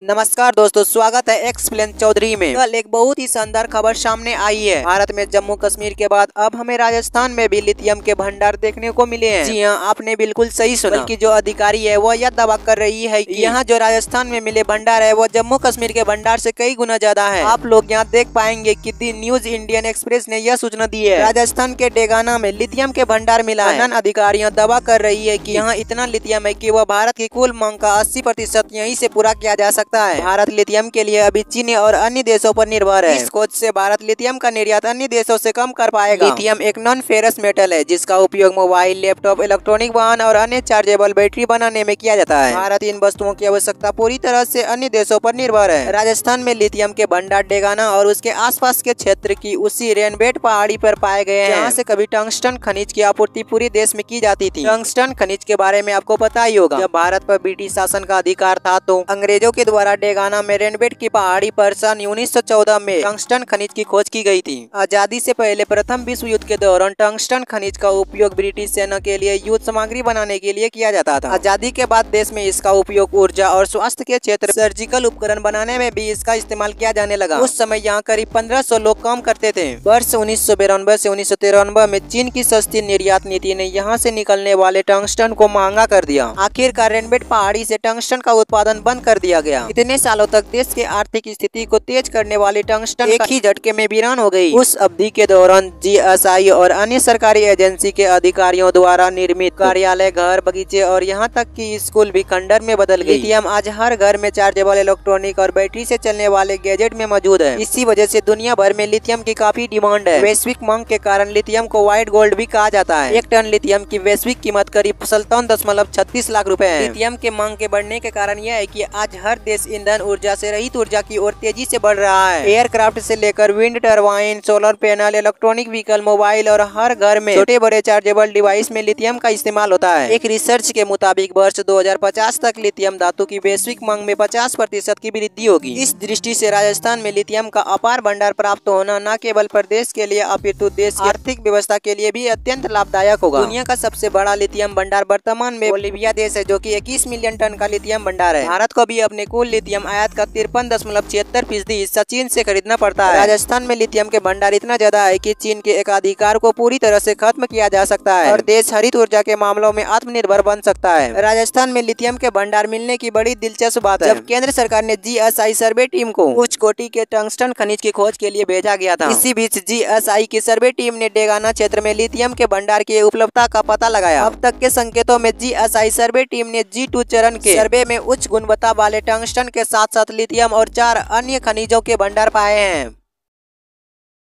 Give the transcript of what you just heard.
नमस्कार दोस्तों, स्वागत है एक्सप्लेन चौधरी में। कल एक बहुत ही शानदार खबर सामने आई है। भारत में जम्मू कश्मीर के बाद अब हमें राजस्थान में भी लिथियम के भंडार देखने को मिले हैं। जी हाँ, आपने बिल्कुल सही सुना। बल्कि जो अधिकारी है वो यह दावा कर रही है कि यहाँ जो राजस्थान में मिले भंडार है वो जम्मू कश्मीर के भंडार से कई गुना ज्यादा है। आप लोग यहाँ देख पाएंगे कि दी न्यूज इंडियन एक्सप्रेस ने यह सूचना दी है। राजस्थान के डेगाना में लिथियम के भंडार मिला है। अधिकारियाँ दावा कर रही है कि यहाँ इतना लिथियम है कि वह भारत की कुल मांग का 80% यहीं से पूरा किया जा सकता है। भारत लिथियम के लिए अभी चीन और अन्य देशों पर निर्भर है। इस खोज से भारत लिथियम का निर्यात अन्य देशों से कम कर पाएगा। लिथियम एक नॉन फेरस मेटल है जिसका उपयोग मोबाइल, लैपटॉप, इलेक्ट्रॉनिक वाहन और अन्य चार्जेबल बैटरी बनाने में किया जाता है। भारत इन वस्तुओं की आवश्यकता पूरी तरह से अन्य देशों पर निर्भर है। राजस्थान में लिथियम के भंडार डेगाना और उसके आसपास के क्षेत्र की उसी रेनबेट पहाड़ी पर पाए गए हैं, जहाँ से कभी टंगस्टन खनिज की आपूर्ति पूरे देश में की जाती थी। टंगस्टन खनिज के बारे में आपको पता ही होगा। जब भारत पर ब्रिटिश शासन का अधिकार था तो अंग्रेजों के द्वारा डेगाना में रेनबेट की पहाड़ी पर सन 1914 में टंगस्टन खनिज की खोज की गई थी। आजादी से पहले प्रथम विश्व युद्ध के दौरान टंगस्टन खनिज का उपयोग ब्रिटिश सेना के लिए युद्ध सामग्री बनाने के लिए किया जाता था। आजादी के बाद देश में इसका उपयोग ऊर्जा और स्वास्थ्य के क्षेत्र, सर्जिकल उपकरण बनाने में भी इसका इस्तेमाल किया जाने लगा। उस समय यहाँ करीब 1500 लोग काम करते थे। वर्ष 1992 से 1993 में चीन की सस्ती निर्यात नीति ने यहाँ से निकलने वाले टंगस्टन को महंगा कर दिया। आखिरकार रेनबेट पहाड़ी से टंगस्टन का उत्पादन बंद कर दिया गया। इतने सालों तक देश के आर्थिक स्थिति को तेज करने वाली टंगस्टन एक ही झटके में वीरान हो गई। उस अवधि के दौरान जीएसआई और अन्य सरकारी एजेंसी के अधिकारियों द्वारा निर्मित कार्यालय, घर, बगीचे और यहाँ तक कि स्कूल भी खंडर में बदल गई। लिथियम आज हर घर में चार्जेबल इलेक्ट्रॉनिक और बैटरी से चलने वाले गैजेट में मौजूद है। इसी वजह से दुनिया भर में लिथियम की काफी डिमांड है। वैश्विक मांग के कारण लिथियम को व्हाइट गोल्ड भी कहा जाता है। 1 टन लिथियम की वैश्विक कीमत करीब 57.36 लाख रुपए है। लिथियम के मांग के बढ़ने के कारण यह है कि आज हर देश ईंधन ऊर्जा से रहित ऊर्जा की ओर तेजी से बढ़ रहा है। एयरक्राफ्ट से लेकर wind turbine, solar panel, electronic vehicle, mobile और हर घर में छोटे बड़े चार्जेबल डिवाइस में लिथियम का इस्तेमाल होता है। एक रिसर्च के मुताबिक वर्ष 2050 तक लिथियम धातु की वैश्विक मांग में 50% की वृद्धि होगी। इस दृष्टि से राजस्थान में लिथियम का अपार भंडार प्राप्त होना न केवल प्रदेश के लिए अपितु देश की आर्थिक व्यवस्था के लिए भी अत्यंत लाभदायक होगा। दुनिया का सबसे बड़ा लिथियम भंडार वर्तमान में बोलिविया देश है, जो कि 21 मिलियन टन का लिथियम भंडार है। भारत को भी अपने कुल लिथियम आयात का 53.76% हिस्सा चीन से खरीदना पड़ता है। राजस्थान में लिथियम के भंडार इतना ज्यादा है कि चीन के एकाधिकार को पूरी तरह से खत्म किया जा सकता है और देश हरित ऊर्जा के मामलों में आत्मनिर्भर बन सकता है। राजस्थान में लिथियम के भंडार मिलने की बड़ी दिलचस्प बात है। जब केंद्र सरकार ने जीएसआई सर्वे टीम को उच्च कोटि के टंगस्टन खनिज की खोज के लिए भेजा गया था। इसी बीच जीएसआई की सर्वे टीम ने डेगाना क्षेत्र में लिथियम के भंडार की उपलब्धता का पता लगाया। अब तक के संकेतों में जीएसआई सर्वे टीम ने G2 चरण के सर्वे में उच्च गुणवत्ता वाले टंगस्टन के साथ साथ लिथियम और 4 अन्य खनिजों के भंडार पाए हैं।